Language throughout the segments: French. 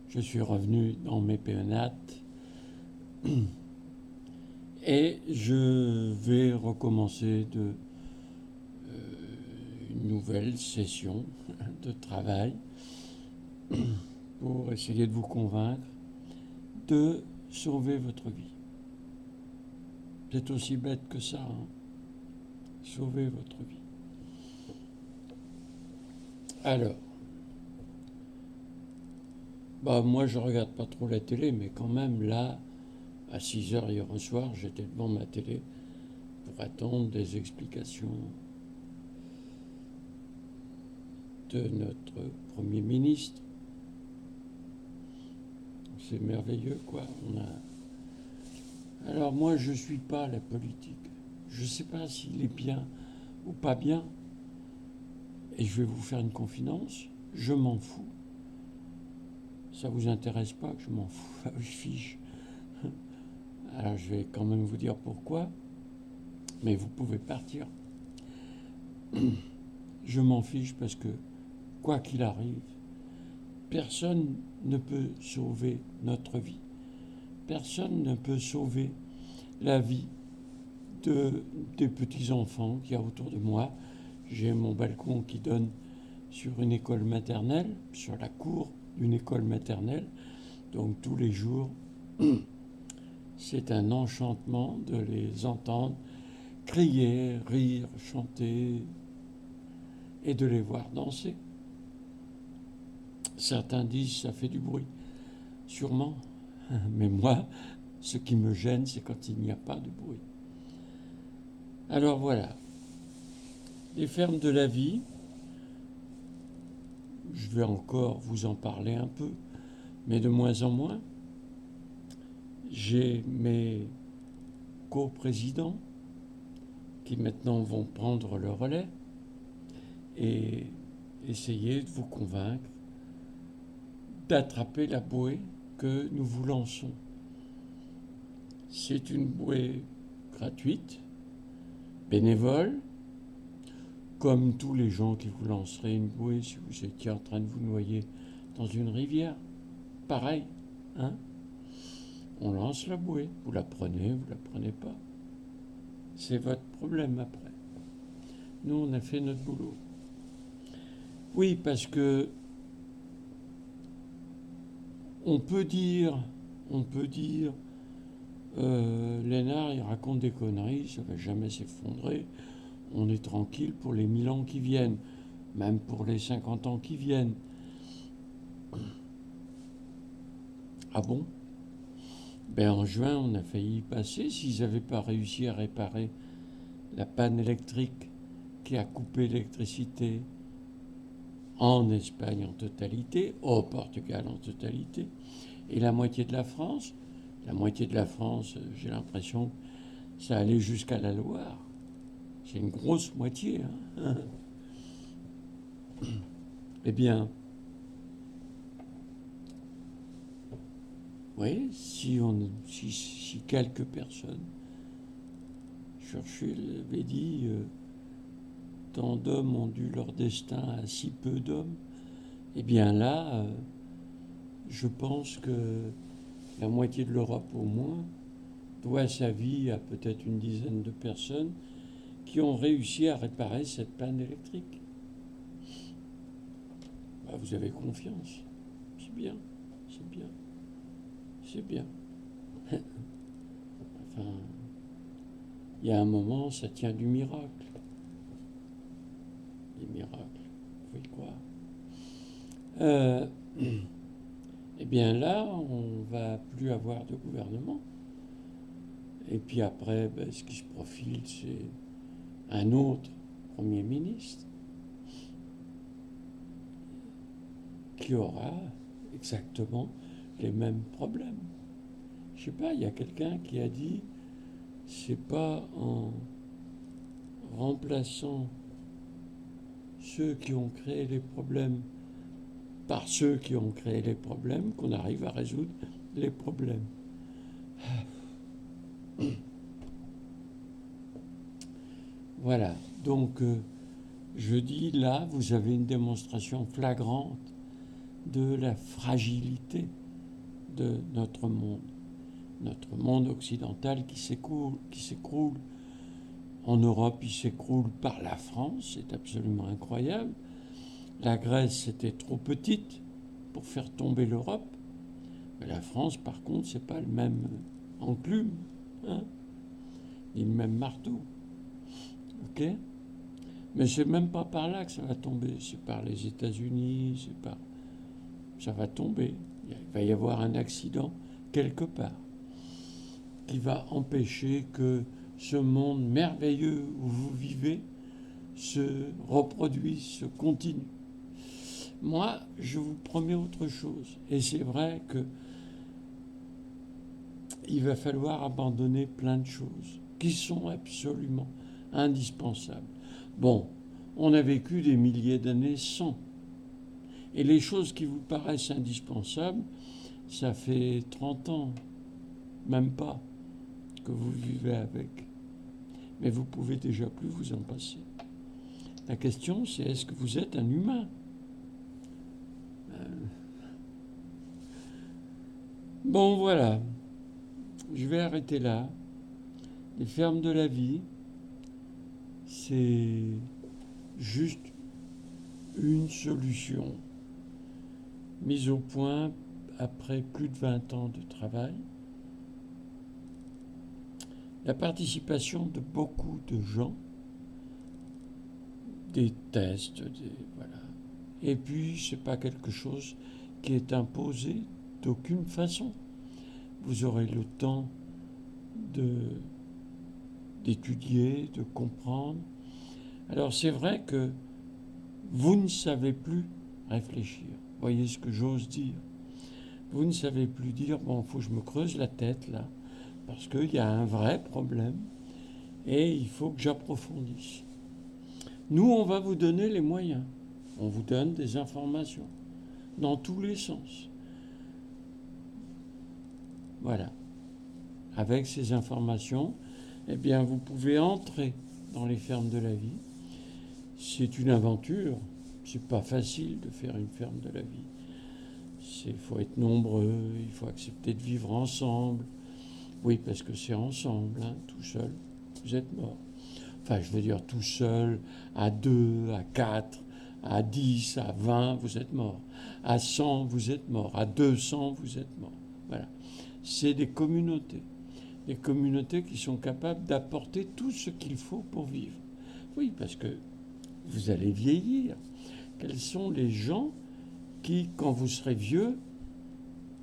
je suis revenu dans mes péonates et je vais recommencer une nouvelle session de travail pour essayer de vous convaincre de sauver votre vie. C'est aussi bête que ça, hein. Sauver votre vie. Alors, moi je regarde pas trop la télé, mais quand même là, à 6 heures hier au soir, j'étais devant ma télé pour attendre des explications de notre Premier ministre. C'est merveilleux, quoi. Alors moi, je ne suis pas la politique. Je ne sais pas s'il est bien ou pas bien. Et je vais vous faire une confidence. Je m'en fous. Ça vous intéresse pas que je m'en fous. Je fiche. Alors je vais quand même vous dire pourquoi. Mais vous pouvez partir. Je m'en fiche parce que, quoi qu'il arrive, personne ne peut sauver notre vie. Personne ne peut sauver la vie des petits-enfants qu'il y a autour de moi. J'ai mon balcon qui donne sur une école maternelle, sur la cour d'une école maternelle. Donc tous les jours, c'est un enchantement de les entendre crier, rire, chanter et de les voir danser. Certains disent ça fait du bruit. Sûrement. Mais moi, ce qui me gêne, c'est quand il n'y a pas de bruit. Alors voilà. Les fermes de la vie, je vais encore vous en parler un peu, mais de moins en moins. J'ai mes coprésidents qui maintenant vont prendre le relais et essayer de vous convaincre d'attraper la bouée que nous vous lançons. C'est une bouée gratuite, bénévole, comme tous les gens qui vous lanceraient une bouée si vous étiez en train de vous noyer dans une rivière. Pareil, hein? On lance la bouée, vous la prenez pas. C'est votre problème après. Nous, on a fait notre boulot. Oui, parce que on peut dire, Lénard, il raconte des conneries, ça va jamais s'effondrer. On est tranquille pour les 1000 ans qui viennent, même pour les 50 ans qui viennent. Ah bon? En juin, on a failli y passer s'ils n'avaient pas réussi à réparer la panne électrique qui a coupé l'électricité en Espagne en totalité, au Portugal en totalité, et la moitié de la France. La moitié de la France, j'ai l'impression que ça allait jusqu'à la Loire. C'est une grosse moitié, hein. Eh bien, oui, si quelques personnes, Churchill avait dit, tant d'hommes ont dû leur destin à si peu d'hommes, eh bien là, je pense que la moitié de l'Europe au moins doit sa vie à peut-être une dizaine de personnes qui ont réussi à réparer cette panne électrique. Vous avez confiance. C'est bien, c'est bien, c'est bien. Enfin, il y a un moment, ça tient du miracle. Les miracles, il faut y croire. Eh bien là, on va plus avoir de gouvernement. Et puis après, ce qui se profile, c'est un autre Premier ministre qui aura exactement les mêmes problèmes. Je sais pas, il y a quelqu'un qui a dit, c'est pas en remplaçant ceux qui ont créé les problèmes par ceux qui ont créé les problèmes qu'on arrive à résoudre les problèmes. Voilà, donc je dis là, vous avez une démonstration flagrante de la fragilité de notre monde occidental qui s'écroule. En Europe, il s'écroule par la France, c'est absolument incroyable. La Grèce était trop petite pour faire tomber l'Europe. Mais la France, par contre, c'est pas le même enclume, hein, ni le même marteau. Ok ? Mais c'est même pas par là que ça va tomber. C'est par les États-Unis, ça va tomber. Il va y avoir un accident quelque part qui va empêcher que ce monde merveilleux où vous vivez se reproduise, se continue. Moi, je vous promets autre chose. Et c'est vrai qu'il va falloir abandonner plein de choses qui sont absolument indispensables. Bon, on a vécu des milliers d'années sans. Et les choses qui vous paraissent indispensables, ça fait 30 ans, même pas, que vous vivez avec. Mais vous pouvez déjà plus vous en passer. La question, c'est est-ce que vous êtes un humain ? Bon, voilà. Je vais arrêter là. Les fermes de la vie, c'est juste une solution mise au point après plus de 20 ans de travail. La participation de beaucoup de gens, des tests, voilà. Et puis, c'est pas quelque chose qui est imposé d'aucune façon. Vous aurez le temps d'étudier, de comprendre. Alors, c'est vrai que vous ne savez plus réfléchir. Voyez ce que j'ose dire. Vous ne savez plus dire, bon, il faut que je me creuse la tête là, parce qu'il y a un vrai problème et il faut que j'approfondisse. Nous, on va vous donner les moyens. On vous donne des informations dans tous les sens. Voilà. Avec ces informations, eh bien, vous pouvez entrer dans les fermes de la vie. C'est une aventure. C'est pas facile de faire une ferme de la vie. Il faut être nombreux, il faut accepter de vivre ensemble. Oui, parce que c'est ensemble, hein, tout seul, vous êtes mort. Enfin, je veux dire, tout seul, à 2, à 4, à 10, à 20, vous êtes mort. À 100, vous êtes mort. À 200, vous êtes mort. Voilà. C'est des communautés qui sont capables d'apporter tout ce qu'il faut pour vivre. Oui, parce que vous allez vieillir. Quels sont les gens qui, quand vous serez vieux,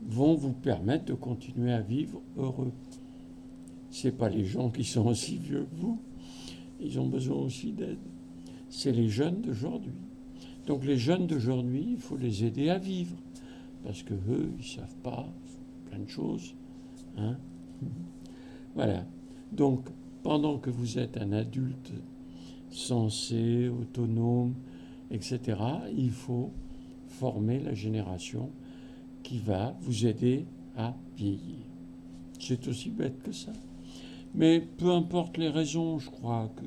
vont vous permettre de continuer à vivre heureux? C'est pas les gens qui sont aussi vieux que vous. Ils ont besoin aussi d'aide. C'est les jeunes d'aujourd'hui. Donc les jeunes d'aujourd'hui, il faut les aider à vivre. Parce que eux, ils savent pas plein de choses. Hein. Voilà. Donc, pendant que vous êtes un adulte sensé, autonome, etc., il faut former la génération qui va vous aider à vieillir. C'est aussi bête que ça. Mais peu importe les raisons, je crois que...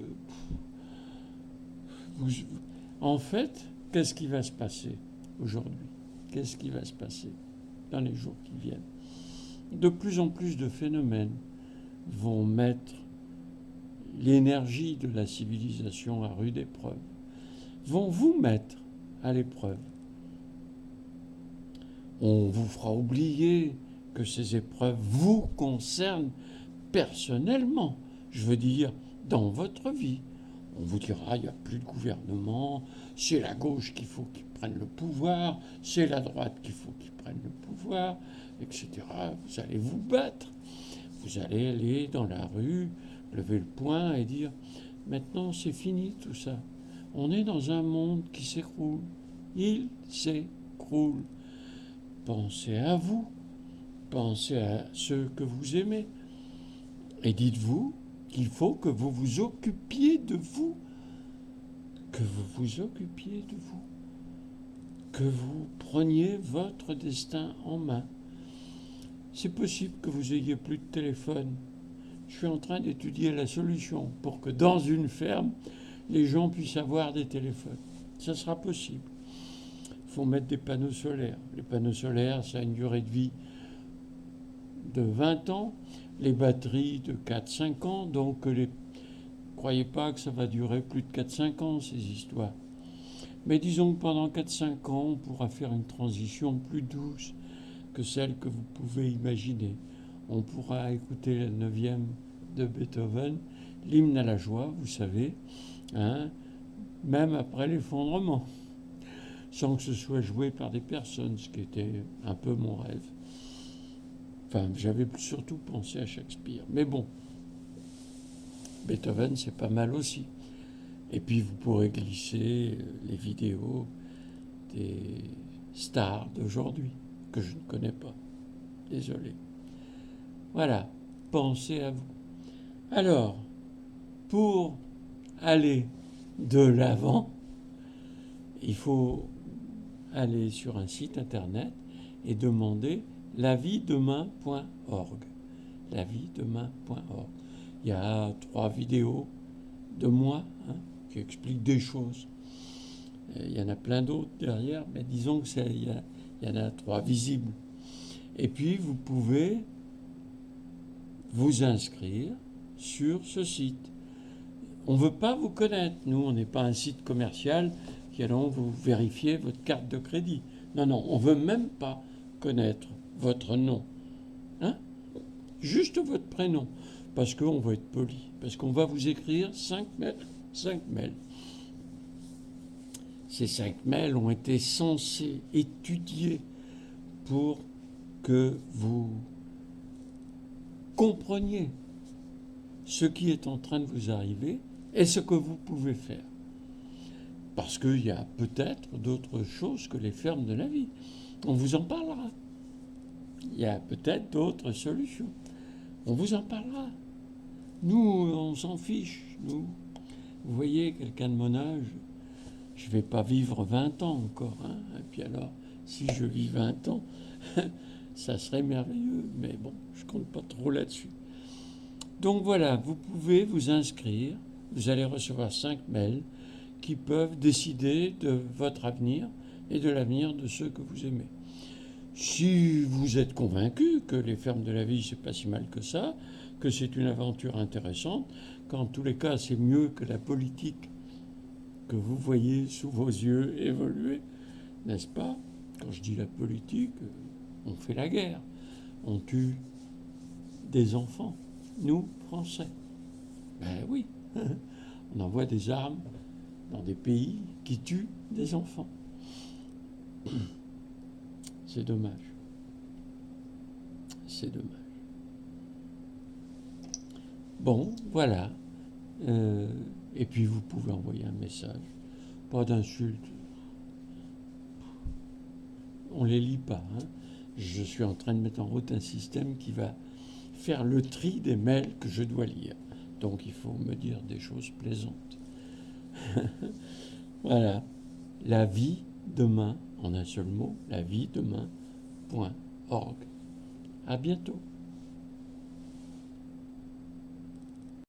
En fait, qu'est-ce qui va se passer aujourd'hui ? Qu'est-ce qui va se passer dans les jours qui viennent ? De plus en plus de phénomènes vont mettre l'énergie de la civilisation à rude épreuve, vont vous mettre à l'épreuve. On vous fera oublier que ces épreuves vous concernent personnellement, je veux dire, dans votre vie. On vous dira, il n'y a plus de gouvernement, c'est la gauche qu'il faut qu'il prenne le pouvoir, c'est la droite qu'il faut qu'il prenne le pouvoir, etc. Vous allez vous battre. Vous allez aller dans la rue, lever le poing et dire, maintenant c'est fini tout ça. On est dans un monde qui s'écroule. Il s'écroule. Pensez à vous, pensez à ceux que vous aimez. Et dites-vous qu'il faut que vous vous occupiez de vous, que vous vous occupiez de vous, que vous preniez votre destin en main. C'est possible que vous ayez plus de téléphone. Je suis en train d'étudier la solution pour que dans une ferme, les gens puissent avoir des téléphones. Ça sera possible. Il faut mettre des panneaux solaires. Les panneaux solaires, ça a une durée de vie de 20 ans, les batteries de 4-5 ans, donc croyez pas que ça va durer plus de 4-5 ans, ces histoires. Mais disons que pendant 4-5 ans, on pourra faire une transition plus douce que celle que vous pouvez imaginer. On pourra écouter la 9e de Beethoven, l'hymne à la joie, vous savez, hein, même après l'effondrement, sans que ce soit joué par des personnes, ce qui était un peu mon rêve. Enfin, j'avais surtout pensé à Shakespeare. Mais bon, Beethoven, c'est pas mal aussi. Et puis, vous pourrez glisser les vidéos des stars d'aujourd'hui, que je ne connais pas. Désolé. Voilà, pensez à vous. Alors, pour aller de l'avant, il faut aller sur un site internet et demander laviedemain.org. Laviedemain.org. Il y a 3 vidéos de moi qui expliquent des choses. Il y en a plein d'autres derrière, mais disons que il y en a 3 visibles. Et puis vous pouvez vous inscrire sur ce site. On ne veut pas vous connaître. Nous, on n'est pas un site commercial qui allons vous vérifier votre carte de crédit. Non, non, on ne veut même pas connaître votre nom. Hein? Juste votre prénom. Parce qu'on va être poli. Parce qu'on va vous écrire 5 mails. Ces 5 mails ont été censés, étudiés pour que vous compreniez ce qui est en train de vous arriver et ce que vous pouvez faire. Parce qu'il y a peut-être d'autres choses que les fermes de la vie. On vous en parlera. Il y a peut-être d'autres solutions. On vous en parlera. Nous, on s'en fiche. Nous, vous voyez, quelqu'un de mon âge, je ne vais pas vivre 20 ans encore. Et puis alors, si je vis 20 ans, ça serait merveilleux. Mais bon, je ne compte pas trop là-dessus. Donc voilà, vous pouvez vous inscrire. Vous allez recevoir 5 mails qui peuvent décider de votre avenir et de l'avenir de ceux que vous aimez. Si vous êtes convaincu que les fermes de la vie, c'est pas si mal que ça, que c'est une aventure intéressante, qu'en tous les cas, c'est mieux que la politique que vous voyez sous vos yeux évoluer, n'est-ce pas? Quand je dis la politique, on fait la guerre. On tue des enfants. Nous, Français. Ben oui, on envoie des armes dans des pays qui tuent des enfants. C'est dommage. C'est dommage. Bon, voilà. Et puis vous pouvez envoyer un message. Pas d'insultes. On ne les lit pas. Je suis en train de mettre en route un système qui va faire le tri des mails que je dois lire. Donc il faut me dire des choses plaisantes. Voilà. La vie demain, en un seul mot, laviedemain.org. À bientôt.